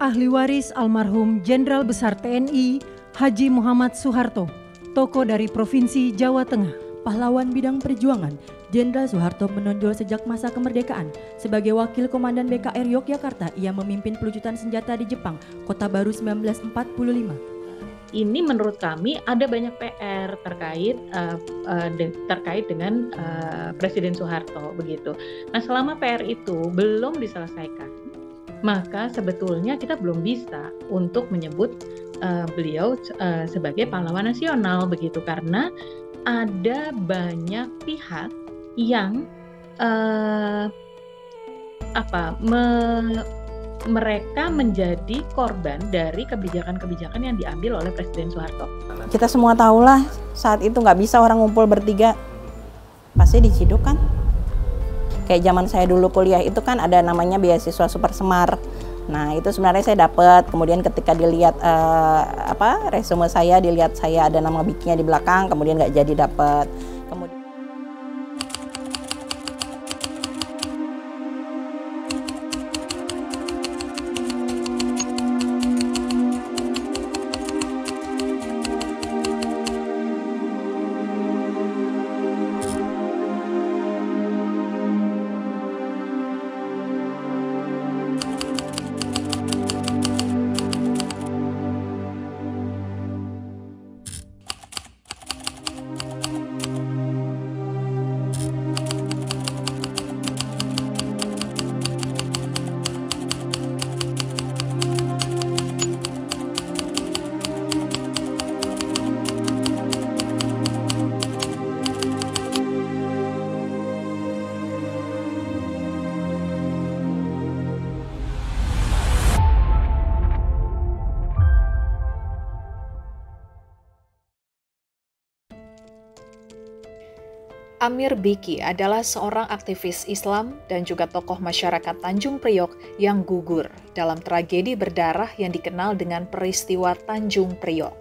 ahli waris almarhum Jenderal Besar TNI Haji Muhammad Soeharto, tokoh dari Provinsi Jawa Tengah. Pahlawan bidang perjuangan, Jenderal Soeharto menonjol sejak masa kemerdekaan. Sebagai wakil komandan BKR Yogyakarta, ia memimpin pelucutan senjata di Jepang, Kota Baru 1945. Ini menurut kami ada banyak PR terkait dengan Presiden Soeharto begitu. Nah, selama PR itu belum diselesaikan, maka sebetulnya kita belum bisa untuk menyebut beliau sebagai pahlawan nasional begitu, karena ada banyak pihak yang mereka menjadi korban dari kebijakan-kebijakan yang diambil oleh Presiden Soeharto. Kita semua tahulah saat itu nggak bisa orang ngumpul bertiga, pasti diciduk kan. Kayak zaman saya dulu kuliah itu kan ada namanya beasiswa Super Semar. Nah itu sebenarnya saya dapat. Kemudian ketika dilihat resume saya, dilihat saya ada nama BIK-nya di belakang, kemudian nggak jadi dapat. Amir Biki adalah seorang aktivis Islam dan juga tokoh masyarakat Tanjung Priok yang gugur dalam tragedi berdarah yang dikenal dengan peristiwa Tanjung Priok.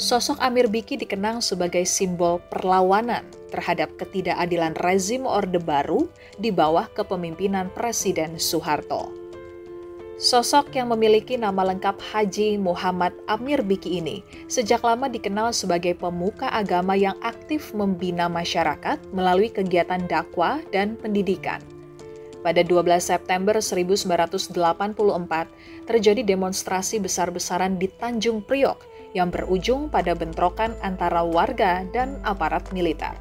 Sosok Amir Biki dikenang sebagai simbol perlawanan terhadap ketidakadilan rezim Orde Baru di bawah kepemimpinan Presiden Soeharto. Sosok yang memiliki nama lengkap Haji Muhammad Amir Biki ini sejak lama dikenal sebagai pemuka agama yang aktif membina masyarakat melalui kegiatan dakwah dan pendidikan. Pada 12 September 1984, terjadi demonstrasi besar-besaran di Tanjung Priok yang berujung pada bentrokan antara warga dan aparat militer.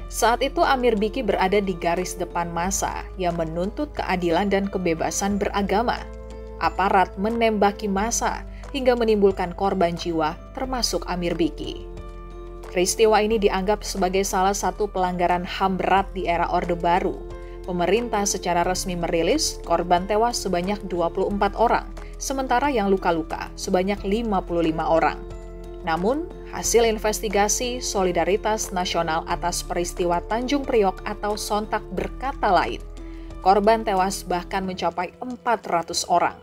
Saat itu Amir Biki berada di garis depan massa yang menuntut keadilan dan kebebasan beragama. Aparat menembaki massa hingga menimbulkan korban jiwa termasuk Amir Biki. Peristiwa ini dianggap sebagai salah satu pelanggaran HAM berat di era Orde Baru. Pemerintah secara resmi merilis korban tewas sebanyak 24 orang, sementara yang luka-luka sebanyak 55 orang. Namun, hasil investigasi Solidaritas Nasional atas peristiwa Tanjung Priok atau Sontak berkata lain, korban tewas bahkan mencapai 400 orang.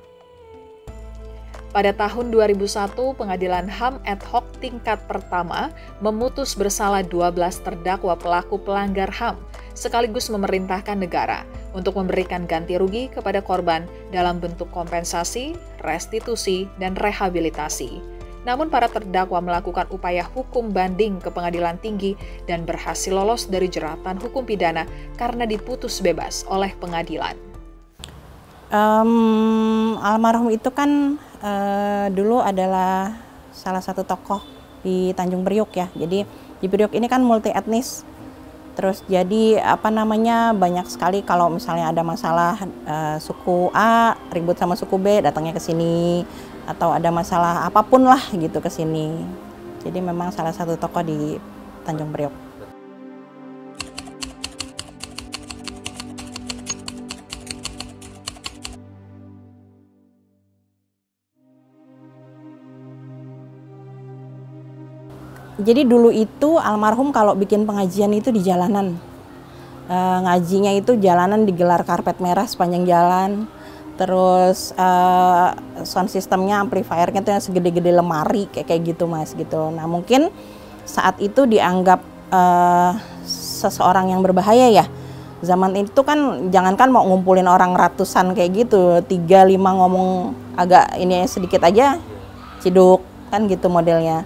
Pada tahun 2001, Pengadilan HAM ad hoc tingkat pertama memutus bersalah 12 terdakwa pelaku pelanggar HAM, sekaligus memerintahkan negara untuk memberikan ganti rugi kepada korban dalam bentuk kompensasi, restitusi, dan rehabilitasi. Namun para terdakwa melakukan upaya hukum banding ke pengadilan tinggi dan berhasil lolos dari jeratan hukum pidana karena diputus bebas oleh pengadilan. Almarhum itu kan dulu adalah salah satu tokoh di Tanjung Priok ya. Jadi di Priok ini kan multi etnis. Terus jadi banyak sekali kalau misalnya ada masalah suku A ribut sama suku B datangnya ke sini, atau ada masalah apapun lah gitu ke sini. Jadi memang salah satu tokoh di Tanjung Priok. Jadi dulu itu almarhum kalau bikin pengajian itu di jalanan. Ngajinya itu jalanan, digelar karpet merah sepanjang jalan. Terus sound systemnya, amplifiernya tuh yang segede-gede lemari kayak gitu Mas gitu. Nah mungkin saat itu dianggap seseorang yang berbahaya ya. Zaman itu kan jangankan mau ngumpulin orang ratusan kayak gitu, 3-5 ngomong agak ini sedikit aja ciduk kan gitu modelnya.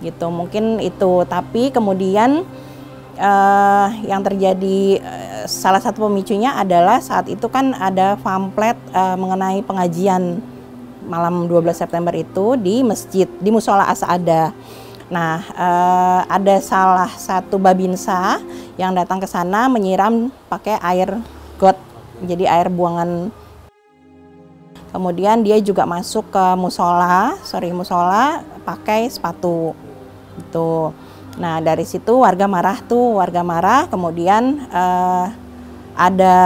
Gitu mungkin itu, tapi kemudian yang terjadi salah satu pemicunya adalah saat itu kan ada pamflet mengenai pengajian malam 12 September itu di masjid, di Musola As'ada. Nah, ada salah satu babinsa yang datang ke sana menyiram pakai air got, jadi air buangan. Kemudian dia juga masuk ke musola pakai sepatu. Gitu. Nah, dari situ warga marah, kemudian ada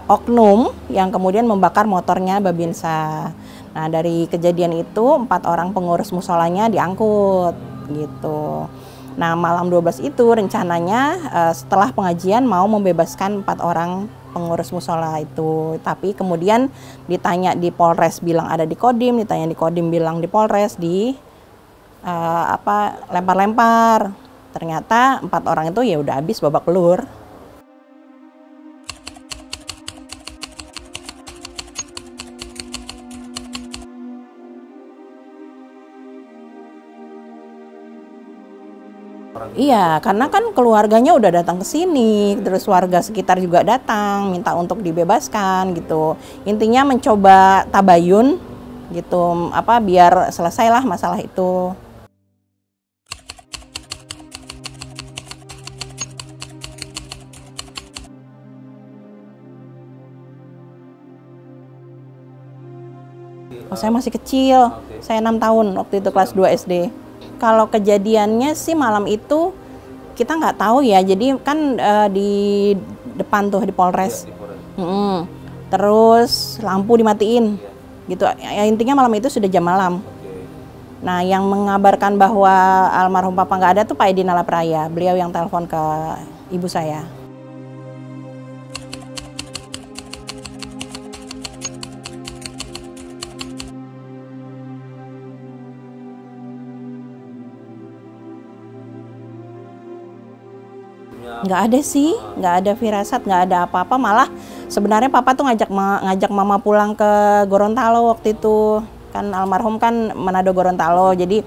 oknum yang kemudian membakar motornya babinsa. Nah, dari kejadian itu 4 orang pengurus musolanya diangkut gitu. Nah, malam 12 itu rencananya setelah pengajian mau membebaskan 4 orang pengurus musola itu. Tapi kemudian ditanya di Polres bilang ada di Kodim, ditanya di Kodim bilang di Polres, lempar-lempar. Ternyata 4 orang itu ya udah habis babak belur. Iya, karena kan keluarganya udah datang ke sini, terus warga sekitar juga datang minta untuk dibebaskan gitu. Intinya mencoba tabayun gitu, biar selesailah masalah itu. Oh, saya masih kecil, saya 6 tahun waktu itu kelas 2 SD. Kalau kejadiannya sih malam itu kita nggak tahu ya, jadi kan di depan tuh di Polres. Terus lampu dimatiin gitu. Ya, intinya malam itu sudah jam malam. Nah, yang mengabarkan bahwa almarhum papa nggak ada tuh Pak Edi Nalapraya. Beliau yang telepon ke ibu saya. Nggak ada sih, nggak ada firasat, nggak ada apa-apa. Malah sebenarnya papa tuh ngajak mama pulang ke Gorontalo waktu itu. Kan almarhum kan Manado Gorontalo, jadi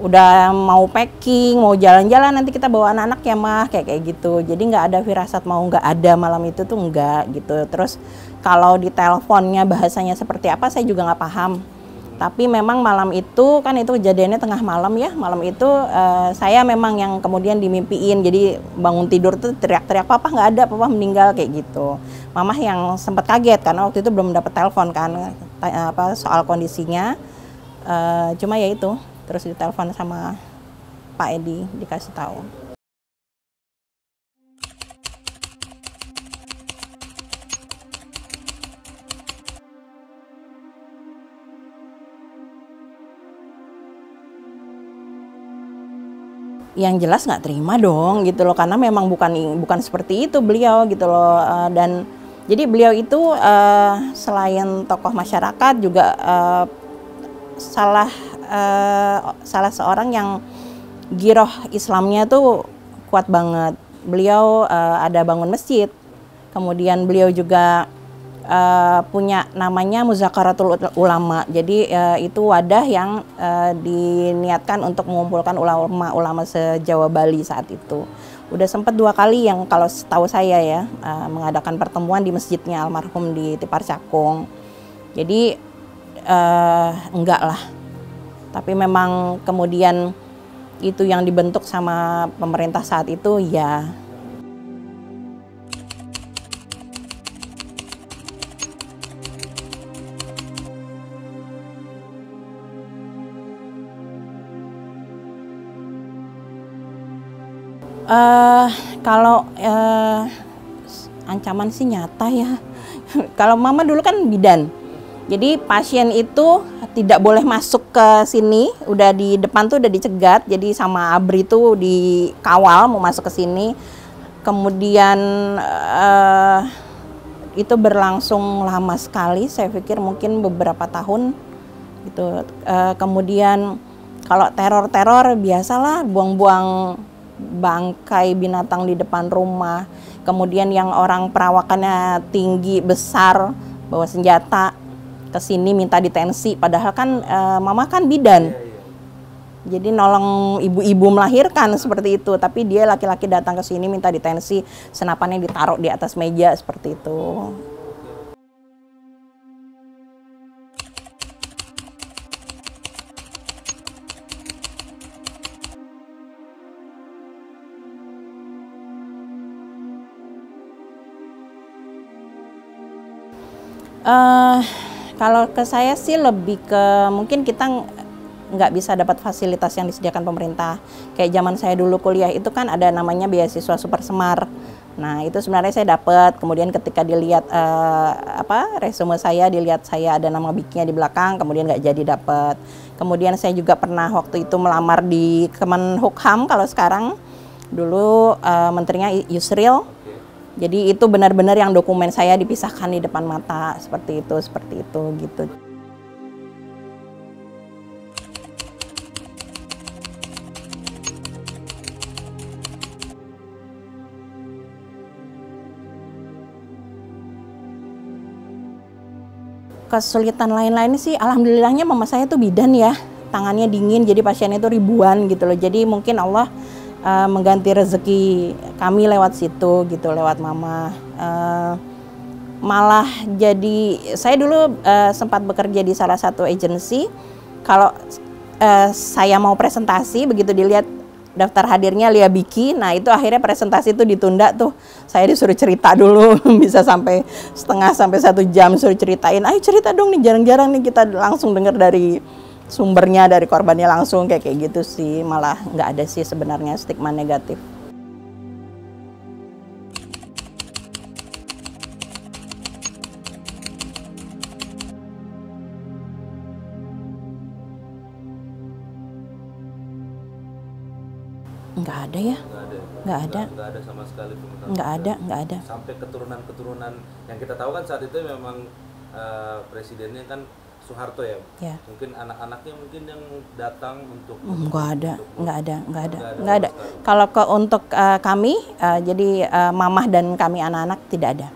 udah mau packing, mau jalan-jalan, nanti kita bawa anak-anak ya mah, kayak gitu. Jadi nggak ada firasat mau nggak ada malam itu tuh nggak gitu. Terus kalau di teleponnya bahasanya seperti apa saya juga nggak paham. Tapi memang malam itu kan itu kejadiannya tengah malam ya. Malam itu saya memang yang kemudian dimimpiin. Jadi bangun tidur tuh teriak-teriak, papa nggak ada, papa meninggal kayak gitu. Mama yang sempat kaget karena waktu itu belum dapat telepon kan soal kondisinya. Cuma ya itu terus ditelepon sama Pak Edi dikasih tahu. Yang jelas nggak terima dong gitu loh, karena memang bukan seperti itu beliau gitu loh. Dan jadi beliau itu selain tokoh masyarakat juga salah seorang yang giroh Islamnya tuh kuat banget. Beliau ada bangun masjid, kemudian beliau juga punya namanya Muzakaratul Ulama. Jadi itu wadah yang diniatkan untuk mengumpulkan ulama-ulama se-Jawa Bali saat itu. Udah sempat 2 kali yang kalau setahu saya ya mengadakan pertemuan di masjidnya almarhum di Tipar Cakung. Jadi enggak lah. Tapi memang kemudian itu yang dibentuk sama pemerintah saat itu ya. Kalau ancaman sih nyata ya. Kalau mama dulu kan bidan, jadi pasien itu tidak boleh masuk ke sini, udah di depan tuh udah dicegat, jadi sama ABRI tuh dikawal mau masuk ke sini. Kemudian itu berlangsung lama sekali, saya pikir mungkin beberapa tahun gitu. Kemudian kalau teror-teror biasalah, buang-buang bangkai binatang di depan rumah, kemudian yang orang perawakannya tinggi, besar, bawa senjata ke sini minta detensi, padahal kan mama kan bidan. Jadi nolong ibu-ibu melahirkan seperti itu, tapi dia laki-laki datang ke sini minta detensi, senapannya ditaruh di atas meja seperti itu. Kalau ke saya sih lebih ke mungkin kita nggak bisa dapat fasilitas yang disediakan pemerintah. Kayak zaman saya dulu kuliah itu kan ada namanya beasiswa Super Semar. Nah itu sebenarnya saya dapat. Kemudian ketika dilihat resume saya, dilihat saya ada nama BIK-nya di belakang, kemudian nggak jadi dapat. Kemudian saya juga pernah waktu itu melamar di Kemenhukam kalau sekarang. Dulu menterinya Yusril. Jadi itu benar-benar yang dokumen saya dipisahkan di depan mata, seperti itu gitu. Kesulitan lain-lain sih, alhamdulillahnya mama saya tuh bidan ya, tangannya dingin, jadi pasiennya itu ribuan gitu loh. Jadi mungkin Allah mengganti rezeki kami lewat situ gitu, lewat mama. Malah jadi saya dulu sempat bekerja di salah satu agensi. Kalau saya mau presentasi, begitu dilihat daftar hadirnya Lia Biki, nah itu akhirnya presentasi itu ditunda tuh. Saya disuruh cerita dulu, bisa sampai setengah sampai 1 jam suruh ceritain. Ayo cerita dong nih, jarang-jarang nih kita langsung dengar dari sumbernya, dari korbannya langsung, kayak gitu sih. Malah nggak ada sih sebenarnya stigma negatif. Nggak ada ya? Nggak ada. Nggak ada sama sekali pengetahuan. Nggak ada. Sampai keturunan-keturunan yang kita tahu kan saat itu memang presidennya kan Soeharto ya. Mungkin anak-anaknya mungkin yang datang untuk nggak ada. Kalau untuk kami jadi mamah dan kami anak-anak tidak ada.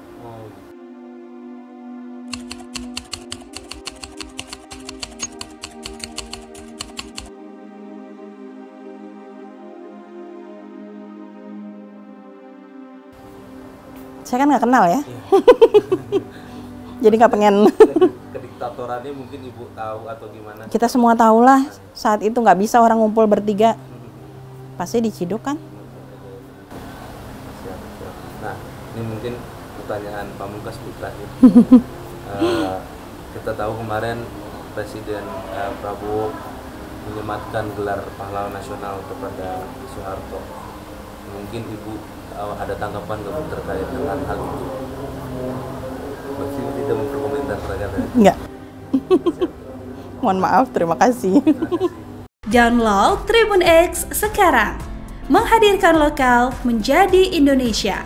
Saya kan nggak kenal ya. Jadi nggak pengen. Kediktatorannya mungkin ibu tahu atau gimana? Kita semua tahu lah, saat itu nggak bisa orang ngumpul bertiga, pasti diciduk kan. Siap. Nah, ini mungkin pertanyaan pamungkas terakhir. Kita tahu kemarin Presiden Prabowo menyematkan gelar pahlawan nasional kepada Soeharto. Mungkin ibu ada tanggapan nggak terkait dengan hal itu? Masih tidak berkomentar terkait? Enggak. Mohon maaf, terima kasih. Download Tribun X sekarang, menghadirkan lokal menjadi Indonesia.